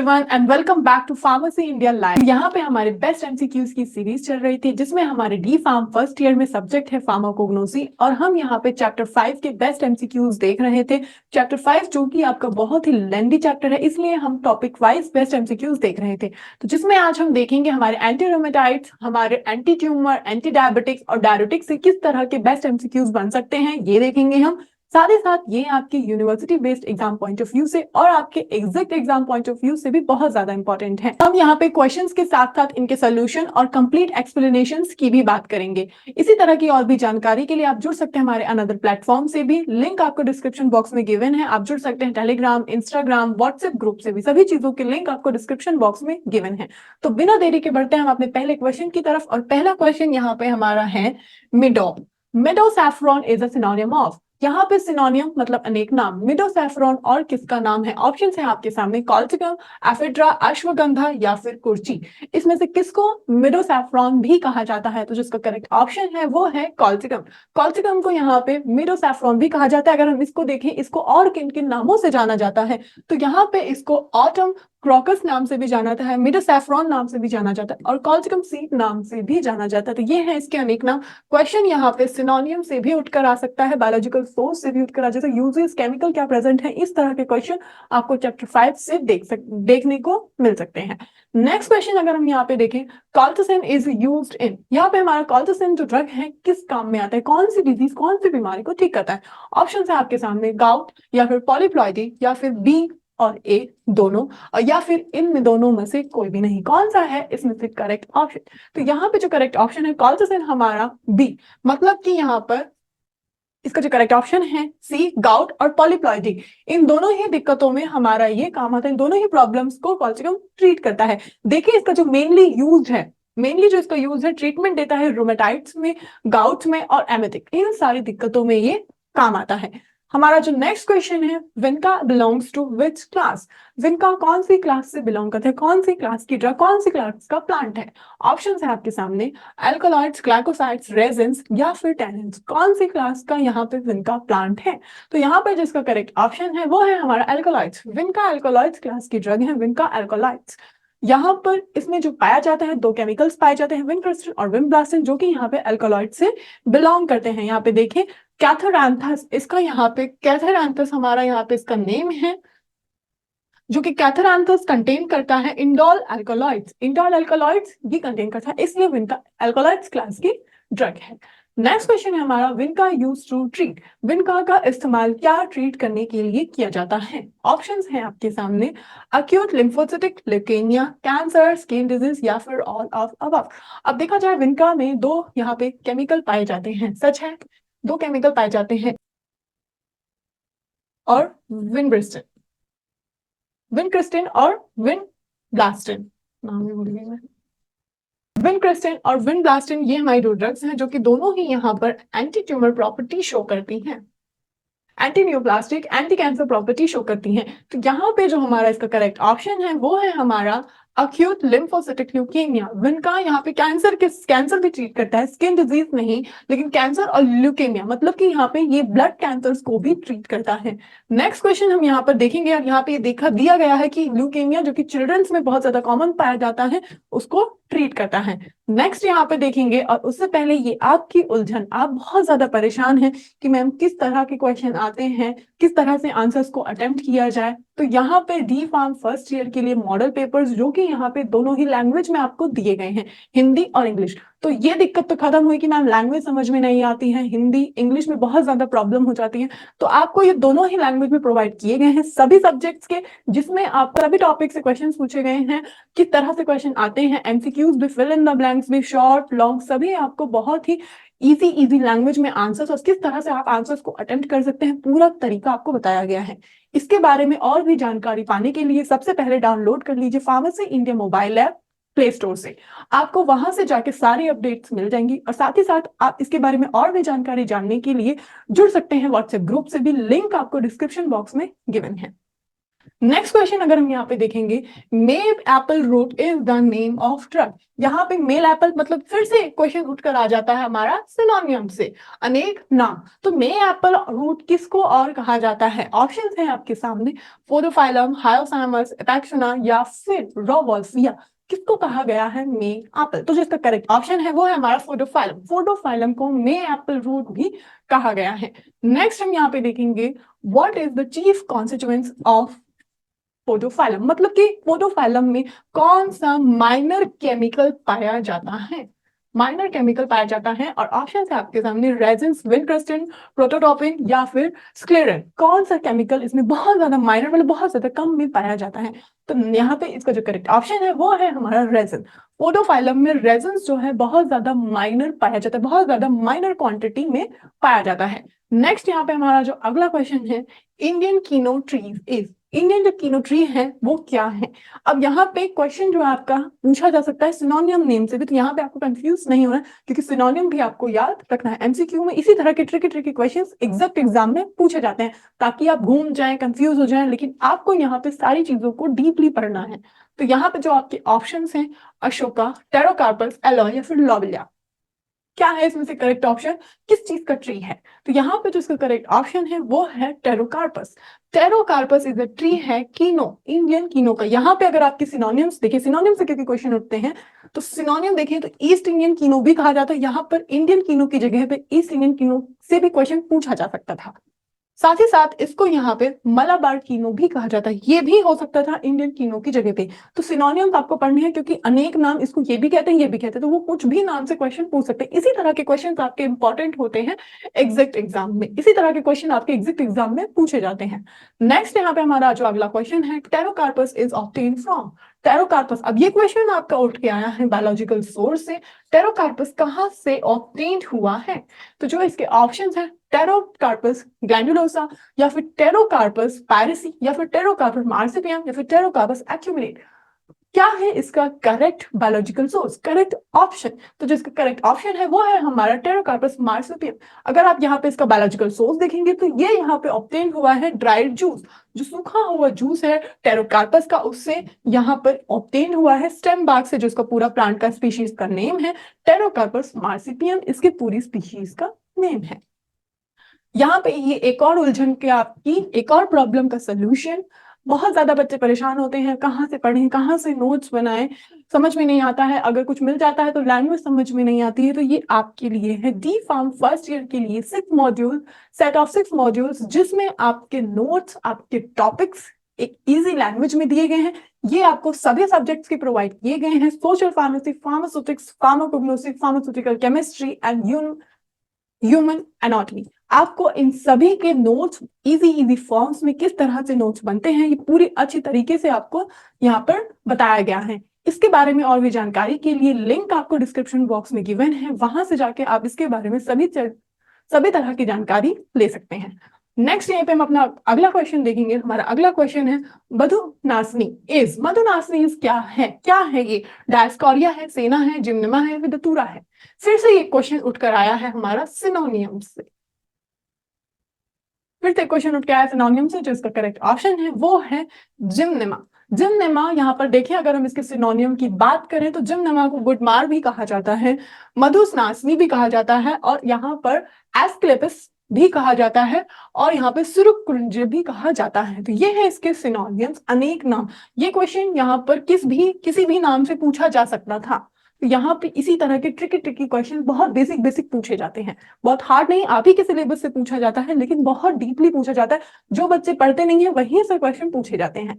Everyone and welcome back to pharmacy India live. यहाँ पे हमारे बेस्ट एमसीक्यूज की सीरीज चल रही थी जिसमें हमारे डी फार्म फर्स्ट ईयर में सब्जेक्ट है फार्माकोग्नोसी और हम यहाँ पे चैप्टर 5 के बेस्ट एमसीक्यूज देख रहे थे। चैप्टर 5 जो कि आपका बहुत ही लेंदी चैप्टर है, इसलिए हम टॉपिक वाइज बेस्ट एमसीक्यूज देख रहे थे। तो जिसमें आज हम देखेंगे हमारे एंटी रोमेटाइड्स, हमारे एंटी ट्यूमर, एंटी डायबिटिक्स और डायबिटिक्स से किस तरह के बेस्ट एमसीक्यूज बन सकते हैं, ये देखेंगे हम। साथ ही साथ ये आपके university based exam point of view से और आपके exact exam point of view से भी बहुत ज्यादा इंपॉर्टेंट है। हम यहाँ पे क्वेश्चंस के साथ साथ इनके सोल्यूशन और कंप्लीट एक्सप्लेनेशंस की भी बात करेंगे। इसी तरह की और भी जानकारी के लिए आप जुड़ सकते हैं हमारे अनदर प्लेटफॉर्म से भी, लिंक आपको डिस्क्रिप्शन बॉक्स में गिवन है। आप जुड़ सकते हैं टेलीग्राम, इंस्टाग्राम, व्हाट्सएप ग्रुप से भी, सभी चीजों के लिंक आपको डिस्क्रिप्शन बॉक्स में गिवन है। तो बिना देरी के बढ़ते हैं हम अपने पहले क्वेश्चन की तरफ और पहला क्वेश्चन यहाँ पे हमारा है मिडो। मिडोसैफ्रॉन इज अ सिनोनिम ऑफ। यहाँ पे सिनोनियम मतलब अनेक नाम, मिडोसैफ्रॉन और किसका नाम है? ऑप्शन है आपके सामने, कॉल्चिकम, एफेड्रा, अश्वगंधा या फिर कुर्ची। इसमें से किसको मिडोसैफ्रॉन भी कहा जाता है? तो जिसका करेक्ट ऑप्शन है वो है कॉल्चिकम। कॉल्चिकम को यहाँ पे मिडोसैफ्रॉन भी कहा जाता है। अगर हम इसको देखें, इसको और किन किन नामों से जाना जाता है, तो यहाँ पे इसको ऑटम क्रोकस नाम से भी जाना जाता है, मिडोसैफ्रॉन नाम से भी जाना जाता है और कॉल्चिकम सीड नाम से भी जाना जाता है। तो ये है इसके अनेक नाम। क्वेश्चन यहाँ पे सिनोनियम से भी उठकर आ सकता है, बायोलॉजिकल सोर्स से भी उठकर आ, जैसे यूजेस, केमिकल क्या प्रेजेंट है, इस तरह के क्वेश्चन आपको चैप्टर 5 से देखने को मिल सकते हैं। नेक्स्ट क्वेश्चन अगर हम यहाँ पे देखें, कॉल्चिसिन इज यूज्ड इन। यहाँ पे हमारा कॉल्चिसिन जो ड्रग है किस काम में आता है, कौन सी डिजीज, कौन सी बीमारी को ठीक करता है? ऑप्शन है आपके सामने, गाउट या फिर पॉलीप्लॉइडी या फिर बी और ए दोनों, और या फिर इनमें दोनों में से कोई भी नहीं। कौन सा है इसमें से करेक्ट ऑप्शन? तो यहाँ पे जो करेक्ट ऑप्शन है कॉल्चिसिन हमारा बी, मतलब कि यहाँ पर इसका जो करेक्ट ऑप्शन है सी, गाउट और पॉलीप्लॉइडी, इन दोनों ही दिक्कतों में हमारा ये काम आता है, इन दोनों ही प्रॉब्लम्स को कॉल्चिकम ट्रीट करता है। देखिए इसका जो मेनली यूज है, मेनली जो इसका यूज है, ट्रीटमेंट देता है रोमेटाइड्स में, गाउट में और एमेटिक, इन सारी दिक्कतों में ये काम आता है। हमारा जो नेक्स्ट क्वेश्चन है, विनका बिलोंग्स टू विच क्लास। विनका कौन सी क्लास से बिलोंग करता है, कौन सी क्लास की ड्रग, कौन सी क्लास का प्लांट है? ऑप्शंस है आपके सामने, एल्कलॉइड्स, ग्लाइकोसाइड्स, रेजिन्स या फिर टैनिन्स। कौन सी क्लास का यहाँ पे विनका प्लांट है? तो यहाँ पर जिसका करेक्ट ऑप्शन है वो है हमारा एल्कलॉइड्स। विनका एल्कलॉइड्स क्लास की ड्रग है, विनका एल्कलॉइड्स। यहाँ पर इसमें जो पाया जाता है, दो केमिकल्स पाए जाते हैं, विनक्रिस्टिन और विनब्लास्टिन, जो कि यहाँ पे एल्कलॉइड से बिलोंग करते हैं। यहाँ पे देखें कैथरैंथस, इसका यहाँ पे कैथरैंथस हमारा यहाँ पे इसका नेम है, जो कि कैथरैंथस कंटेन करता है इंडोल एल्कलॉइड्स। इंडोल एल्कलॉइड्स ये कंटेन करता है, इसलिए विनका एल्कलॉइड्स क्लास की ड्रग है। नेक्स्ट क्वेश्चन है हमारा, विनका यूज टू ट्रीट। विनका का इस्तेमाल क्या ट्रीट करने के लिए किया जाता है? ऑप्शंस हैं आपके सामने, acute lymphocytic leukaemia, cancer, skin disease या फिर ऑल ऑफ अबव। अब देखा जाए विनका में दो यहाँ पे केमिकल पाए जाते हैं, सच है, दो केमिकल पाए जाते हैं और विनब्रिस्टिन, विनक्रिस्टिन और विनब्लास्टिन, नाम ही भूल गई मैं। विनक्रिस्टिन और विनब्लास्टिन ये हमारी दो ड्रग्स हैं जो कि दोनों ही यहाँ पर एंटी ट्यूमर प्रॉपर्टी शो करती हैं, anti neoplastic, anti cancer property show करती हैं। तो यहाँ पे जो हमारा इसका करेक्ट ऑप्शन है वो है हमारा अक्यूट लिम्फोसिटिक ल्यूकेमिया। विनका यहाँ पे कैंसर भी ट्रीट करता है, स्किन डिजीज नहीं, लेकिन कैंसर और ल्यूकेमिया, मतलब कि यहाँ पे ये ब्लड कैंसर्स को भी ट्रीट करता है। नेक्स्ट क्वेश्चन हम यहाँ पर देखेंगे और यहाँ पे ये देखा दिया गया है कि ल्यूकेमिया जो कि चिल्ड्रंस में बहुत ज्यादा कॉमन पाया जाता है, उसको ट्रीट करता है। नेक्स्ट यहाँ पे देखेंगे, और उससे पहले ये आपकी उलझन, आप बहुत ज्यादा परेशान हैं कि मैम किस तरह के क्वेश्चन आते हैं, किस तरह से आंसर्स को अटेम्प्ट किया जाए। तो यहाँ पे डी फार्म फर्स्ट ईयर के लिए मॉडल पेपर्स जो कि यहाँ पे दोनों ही लैंग्वेज में आपको दिए गए हैं, हिंदी और इंग्लिश। तो ये दिक्कत तो खत्म हुई कि मैम लैंग्वेज समझ में नहीं आती है, हिंदी इंग्लिश में बहुत ज्यादा प्रॉब्लम हो जाती है। तो आपको ये दोनों ही लैंग्वेज में प्रोवाइड किए गए हैं सभी सब्जेक्ट्स के, जिसमें आपको सभी टॉपिक से क्वेश्चन पूछे गए हैं, किस तरह से क्वेश्चन आते हैं, एमसीक्यूज भी, फिल इन द ब्लैंक्स भी, शॉर्ट लॉन्ग, सभी आपको बहुत ही इजी लैंग्वेज में आंसर्स और किस तरह से आप आंसर्स को अटेम्प्ट कर सकते हैं, पूरा तरीका आपको बताया गया है। इसके बारे में और भी जानकारी पाने के लिए सबसे पहले डाउनलोड कर लीजिए pharmacy India mobile app play store से। आपको वहां से जाके सारी अपडेट्स मिल जाएंगी और साथ ही साथ आप इसके बारे में और भी जानकारी जानने के लिए जुड़ सकते हैं व्हाट्सएप ग्रुप से भी, लिंक आपको डिस्क्रिप्शन बॉक्स में गिवन है। नेक्स्ट क्वेश्चन अगर हम यहाँ पे देखेंगे, male apple root is the name of drug. यहाँ पे मेल एप्पल मतलब फिर से क्वेश्चन उठकर आ जाता है हमारा सिनोनियम से, अनेक नाम। तो मेल एप्पल रूट किसको और कहा जाता है? ऑप्शंस हैं आपके सामने, फोडोफाइलम, हायोसाइमस, एपेक्सुना या फिर रोवोल्फिया। किसको कहा गया है मे एप्पल? तो जिसका करेक्ट ऑप्शन है वो है हमारा फोडोफाइलम। फोडोफाइलम को मे एप्पल रूट भी कहा गया है। नेक्स्ट हम यहाँ पे देखेंगे, what is the chief constituents of photophyllum, मतलब कि फोटोफाइलम में कौन सा माइनर केमिकल पाया जाता है? माइनर केमिकल पाया जाता है और ऑप्शन है आपके सामने, रेजिन्स, विनक्रिस्टिन, प्रोटोटॉपिन या फिर स्क्लेरन। कौन सा केमिकल इसमें बहुत ज्यादा माइनर मतलब बहुत ज्यादा कम में पाया जाता है? तो यहाँ पे इसका जो करेक्ट ऑप्शन है वो है हमारा रेजिन। फोटोफाइलम में रेजिन्स जो है बहुत ज्यादा माइनर पाया जाता है, बहुत ज्यादा माइनर क्वांटिटी में पाया जाता है। नेक्स्ट यहाँ पे हमारा जो अगला क्वेश्चन है, Indian Keanu trees is, Indian जो कीनो ट्री है वो क्या है? अब यहाँ पे क्वेश्चन जो है आपका पूछा जा सकता है सिनोनियम नेम से भी, तो यहाँ पे आपको कंफ्यूज नहीं होना, क्योंकि सिनोनियम भी आपको याद रखना है। एमसीक्यू में इसी तरह के tricky tricky questions exact exam में पूछे जाते हैं, ताकि आप घूम जाएं, कंफ्यूज हो जाएं, लेकिन आपको यहाँ पे सारी चीजों को डीपली पढ़ना है। तो यहाँ पे जो आपके ऑप्शंस हैं, अशोका, टेरोकार्पस, एलॉय या फिर लॉबलिया, क्या है इसमें से करेक्ट ऑप्शन? किस चीज का ट्री है? तो यहाँ पे जो इसका करेक्ट ऑप्शन है वो है Pterocarpus. Pterocarpus is a tree है कीनो, इंडियन कीनो का। यहाँ पे अगर आपके सिनोनिम्स देखिए, सिनोनियम से क्योंकि क्वेश्चन उठते हैं, तो सिनोनियम देखें तो ईस्ट इंडियन कीनो भी कहा जाता है। यहाँ पर इंडियन कीनो की जगह पे ईस्ट इंडियन कीनो से भी क्वेश्चन पूछा जा सकता था। साथ ही साथ इसको यहाँ पे मलाबार कीनो भी कहा जाता है, ये भी हो सकता था इंडियन कीनो की जगह पे। तो सिनोनियम आपको पढ़ने हैं, क्योंकि अनेक नाम इसको ये भी कहते हैं ये भी कहते हैं, तो वो कुछ भी नाम से क्वेश्चन पूछ सकते हैं। इसी तरह के क्वेश्चन आपके इंपॉर्टेंट होते हैं एग्जैक्ट एग्जाम में, इसी तरह के क्वेश्चन आपके एग्जैक्ट एग्जाम में पूछे जाते हैं। नेक्स्ट यहाँ पे हमारा जो अगला क्वेश्चन है, Pterocarpus is obtained from. Pterocarpus, अब ये क्वेश्चन आपका उठ के आया है बायोलॉजिकल सोर्स से, टेरोकार्पस कहाँ से ऑब्टेन्ड हुआ है? तो जो इसके ऑप्शंस हैं, टेरोकार्पस ग्लैंडुलोसा या फिर टेरोकार्पस पायरेसी या फिर टेरोकार्पस मार्सिपियम या फिर टेरोकार्पस एक्यूमुलेट, क्या है इसका correct biological source, correct option? तो जो इसका करेक्ट ऑप्शन है वो है हमारा टेरोकार्पस मार्सिपियम। अगर आप यहाँ पे इसका बायोलॉजिकल सोर्स देखेंगे तो ये यहाँ पे ऑब्टेन हुआ है ड्राइड जूस, जो सूखा हुआ जूस है टेरोकार्पस का, उससे यहाँ पर ऑब्टेन हुआ है स्टेम बार्क से, जो इसका पूरा प्लांट का स्पीशीज का नेम है टेरोकार्पस मार्सिपियम, इसके पूरी स्पीशीज का नेम है। यहाँ पे ये एक और उलझन के आपकी एक और प्रॉब्लम का सोल्यूशन, बहुत ज्यादा बच्चे परेशान होते हैं कहाँ से पढ़ें, कहाँ से नोट्स बनाएं, समझ में नहीं आता है। अगर कुछ मिल जाता है तो लैंग्वेज समझ में नहीं आती है, तो ये आपके लिए है डी फार्म फर्स्ट ईयर के लिए 6 मॉड्यूल, सेट ऑफ 6 मॉड्यूल्स, जिसमें आपके नोट्स, आपके टॉपिक्स एक इजी लैंग्वेज में दिए गए हैं। ये आपको सभी सब्जेक्ट्स के प्रोवाइड किए गए हैं, social pharmacy, pharmaceutics, pharmacognosy, pharmaceutical chemistry and human anatomy. आपको इन सभी के नोट्स इजी फॉर्म्स में किस तरह से नोट्स बनते हैं, ये पूरी अच्छी तरीके से आपको यहाँ पर बताया गया है। इसके बारे में और भी जानकारी के लिए लिंक आपको डिस्क्रिप्शन बॉक्स में गिवन है, वहां से जाके आप इसके बारे में सभी तरह की जानकारी ले सकते हैं। नेक्स्ट यहाँ पे हम अपना अगला क्वेश्चन देखेंगे। हमारा अगला क्वेश्चन है, मधुनासिनी इज, मधुनासिनी इज क्या है? क्या है ये? डायस्कोरिया है, सेना है, जिम्नमा है, विदतूरा है? फिर से ये क्वेश्चन उठकर आया है हमारा सिनोनियम से, फिर से क्वेश्चन उठ के आया सिनोनियम से। जो इसका करेक्ट ऑप्शन है वो है जिम्नेमा। जिम्नेमा, यहाँ पर देखिए अगर हम इसके सिनोनियम की बात करें तो जिम्नेमा को गुडमार भी कहा जाता है, मधुस्नासिनी भी कहा जाता है, और यहाँ पर एस्क्लेपिस भी कहा जाता है, और यहाँ पे सुरुकुंज भी कहा जाता है। तो ये है इसके सिनोनियम्स, अनेक नाम। ये क्वेश्चन यहाँ पर किसी भी नाम से पूछा जा सकता था। तो यहाँ पे इसी तरह के ट्रिकी ट्रिकी क्वेश्चन बहुत बेसिक पूछे जाते हैं, बहुत हार्ड नहीं, आप ही के सिलेबस से पूछा जाता है, लेकिन बहुत डीपली पूछा जाता है। जो बच्चे पढ़ते नहीं है वहीं से क्वेश्चन पूछे जाते हैं।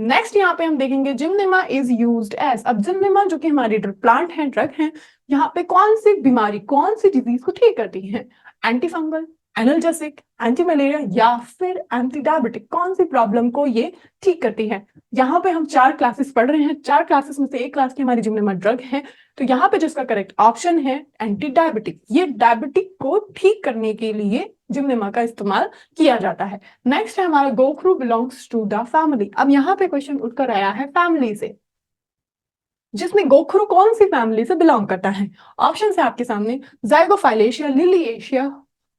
नेक्स्ट यहाँ पे हम देखेंगे, जिम्नेमा इज यूज्ड एज। अब जिम्नेमा जो कि हमारी प्लांट है, ड्रग है, यहाँ पे कौन सी बीमारी, कौन सी डिजीज को ठीक करती है? Anti fungal, analgesic, anti malaria या फिर एंटी डायबिटिक, कौन सी प्रॉब्लम को ये ठीक करती है? यहाँ पे हम 4 क्लासेस पढ़ रहे हैं, 4 क्लासेस में से एक क्लास की हमारी जिम्नेमा ड्रग है। तो यहाँ पे जिसका करेक्ट ऑप्शन है एंटी डायबिटिक, ये डायबिटिक को ठीक करने के लिए जिम्नेमा का इस्तेमाल किया जाता है। नेक्स्ट है हमारा, गोखरू बिलोंग्स टू द फैमिली। अब यहाँ पे क्वेश्चन उठकर आया है फैमिली से, जिसमें गोखरू कौन सी फैमिली से बिलोंग करता है? ऑप्शन है आपके सामने, जाइगोफाइलेशिया, लिलिएशिया,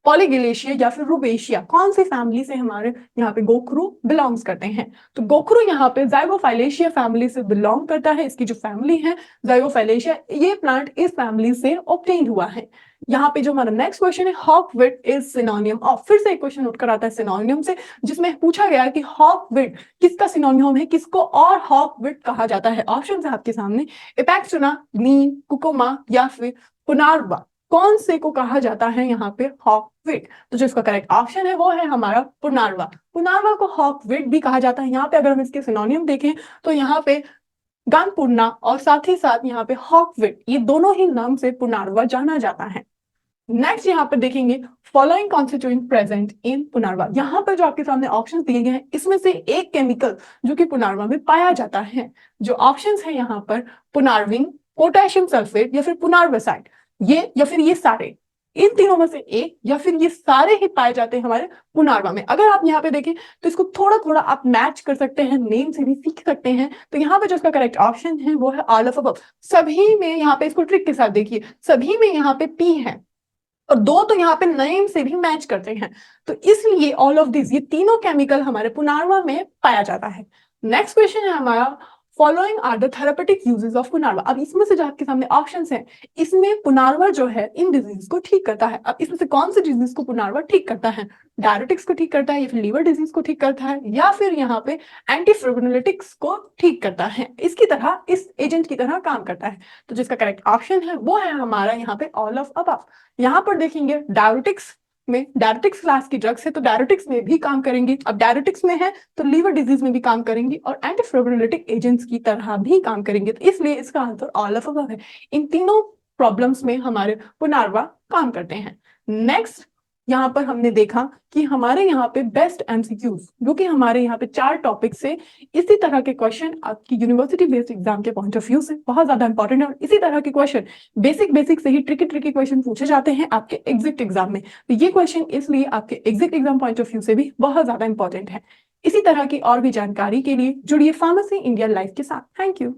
पॉलीगेलेशिया या फिर रुबेशिया, कौन सी फैमिली से हमारे यहाँ पे गोखरू बिलोंग्स करते हैं? तो गोखरू यहाँ पे जाइगोफाइलेशिया फैमिली से बिलोंग करता है। इसकी जो फैमिली है जाइगोफाइलेशिया, ये प्लांट इस फैमिली से ऑब्टेन हुआ है। यहाँ पे जो हमारा नेक्स्ट क्वेश्चन है, हॉकविट इज सिनोनियम ऑफ, फिर से एक क्वेश्चन उठकर आता है सिनोनियम से, जिसमें पूछा गया कि हॉकविट किसका सिनोनियम है, किसको और हॉकविट कहा जाता है। ऑप्शन है आपके सामने, एपेक्सुना, नीम, कुकुमा या फिर पुनारवा, कौन से को कहा जाता है यहाँ पे हॉकविट? तो जो इसका करेक्ट ऑप्शन है वो है हमारा पुनारवा। पुनारवा को हॉकविट भी कहा जाता है। यहाँ पे अगर हम इसके सिनोनियम देखें तो यहाँ पे गानपुरना और साथ ही साथ यहाँ पे हॉकविट, ये दोनों ही नाम से पुनारवा जाना जाता है। नेक्स्ट यहाँ पर देखेंगे, फॉलोइंग कॉन्स्टिट्यूएंट प्रेजेंट इन पुनारवा। यहाँ पर जो आपके सामने ऑप्शंस दिए गए हैं, इसमें से एक केमिकल जो कि पुनारवा में पाया जाता है। जो ऑप्शंस है यहाँ पर, पुनारविन, पोटेशियम सल्फेट या फिर पुनारवेसाइड, ये या फिर ये सारे, इन तीनों में से एक या फिर ये सारे ही पाए जाते हैं हमारे पुनारवा में। अगर आप यहाँ पे देखें तो इसको थोड़ा थोड़ा आप मैच कर सकते हैं, नेम से भी सीख सकते हैं। तो यहाँ पे जो इसका करेक्ट ऑप्शन है वो है ऑल ऑफ अबव। सभी में यहाँ पे, इसको ट्रिक के साथ देखिए, सभी में यहाँ पे पी है और दो तो यहाँ पे नेम से भी मैच करते हैं, तो इसलिए ऑल ऑफ दिस, ये तीनों केमिकल हमारे पुनारवा में पाया जाता है। नेक्स्ट क्वेश्चन है हमारा, following are the therapeutic uses of पुनारवा। अब इसमें से जो आपके सामने ऑप्शंस हैं, इसमें पुनारवा जो है इन डिजीज को ठीक करता है। अब इसमें से कौन सी डिजीज को पुनारवा ठीक करता है? डायबिटिक्स को ठीक करता है या फिर लीवर डिजीज को ठीक करता है या फिर यहाँ पे एंटीफिब्रिनोलिटिक्स को ठीक करता है? इसकी तरह, इस एजेंट की तरह काम करता है। तो जिसका करेक्ट ऑप्शन है वो है हमारा यहाँ पे ऑल ऑफ अबव। यहाँ पर देखेंगे डायबिटिक्स में, डायबिटिक्स क्लास की ड्रग्स है तो डायबिटिक्स में भी काम करेंगे। अब डायबिटिक्स में है तो लीवर डिजीज में भी काम करेंगे और एंटीफिब्रिनोलिटिक एजेंट्स की तरह भी काम करेंगे। तो इसलिए इसका आंसर ऑल ऑफ अबव है। इन तीनों प्रॉब्लम्स में हमारे पुनारवा काम करते हैं। नेक्स्ट यहाँ पर हमने देखा कि हमारे यहाँ पे बेस्ट एमसीक्यूज, जो कि हमारे यहाँ पे 4 टॉपिक से, इसी तरह के क्वेश्चन आपकी यूनिवर्सिटी बेस्ड एग्जाम के पॉइंट ऑफ व्यू से बहुत ज्यादा इंपॉर्टेंट है और इसी तरह के क्वेश्चन बेसिक से ही ट्रिकी क्वेश्चन पूछे जाते हैं आपके एग्जिट एग्जाम में। तो ये क्वेश्चन इसलिए आपके exit exam point of view से भी बहुत ज्यादा इंपॉर्टेंट है। इसी तरह की और भी जानकारी के लिए जुड़िए फार्मेसी इंडिया लाइव के साथ। Thank you.